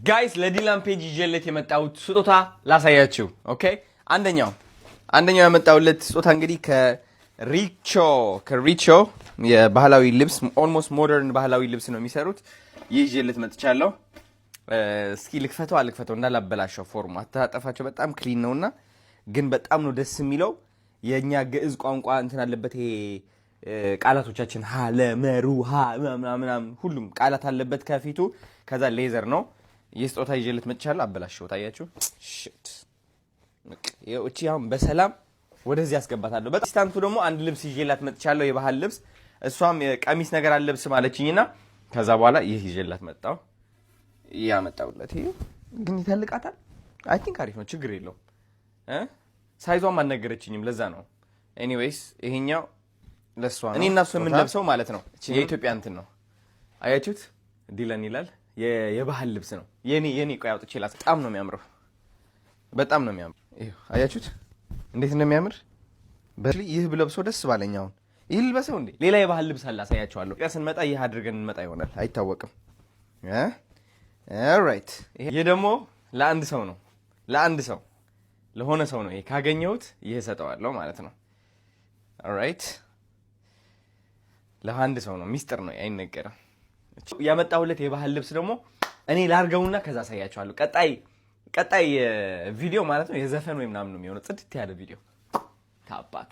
ጋይስ ለዲላን ፔጅ ይዤለት የመጣሁት ስጦታ ላሳያችሁ። ኦኬ አንደኛው ያመጣሁለት ስጦታ እንግዲህ ከሪቾ የባህላዊ ልብስ ኦልሞስት ሞደርን ባህላዊ ልብስ ነው የሚሰሩት። ይዤለት መጥቻለሁ። እስኪ ልክፈተው እንዳላበላሸው ፎርሙ አታጠፋቸው። በጣም ክሊን ነውና ግን በጣም ነው ደስ የሚለው። የኛ ግዕዝ ቋንቋ እንትን አለበት። ይሄ ቃላቶቻችን ሀ ለመሩ ሀ ምናምን ሁሉም ቃላት አለበት ከፊቱ። ከዛ ሌዘር ነው። የስጦታ ይዤለት መጥቻለሁ። አበላሸው ታያችሁ። ሽት እቺ አሁን በሰላም ወደዚህ ያስገባታለሁ። በስታንቱ ደግሞ አንድ ልብስ ይዤላት መጥቻለሁ፣ የባህል ልብስ። እሷም ቀሚስ ነገር አለብስ ማለችኝና ከዛ በኋላ ይህ ይዤላት መጣሁ። ያመጣውለት ይሄ ግን ይተልቃታል። አይ ቲንክ አሪፍ ነው፣ ችግር የለውም። ሳይዟም አልነገረችኝም፣ ለዛ ነው። ኤኒዌይስ ይሄኛው ለሷ ነው። እኔ እና እሱ የምንለብሰው ማለት ነው የኢትዮጵያ እንትን ነው። አያችሁት? ዲላን ይላል። የባህል ልብስ ነው። የኔ ቆይ አውጥቼ ላስ። በጣም ነው የሚያምረው፣ በጣም ነው የሚያምረው። ይሄ አያችሁት እንዴት እንደሚያምር። ይህ ብለብሰው ደስ ባለኝ። አሁን ይህ ልበሰው እንዴ? ሌላ የባህል ልብስ አለ፣ አሳያችኋለሁ። ያ ስንመጣ ይህ አድርገን እንመጣ ይሆናል፣ አይታወቅም። ኦልራይት። ይሄ ደግሞ ለአንድ ሰው ነው፣ ለሆነ ሰው ነው። ይሄ ካገኘሁት ይሄ ሰጠዋለሁ ማለት ነው። ኦልራይት፣ ለአንድ ሰው ነው፣ ሚስጥር ነው፣ አይነገርም። ያመጣሁለት የባህል ልብስ ደግሞ እኔ ላርገውና ከዛ አሳያችኋለሁ። ቀጣይ ቪዲዮ ማለት ነው የዘፈን ወይ ምናምን ነው የሚሆነው፣ ጽድት ያለ ቪዲዮ ታባቱ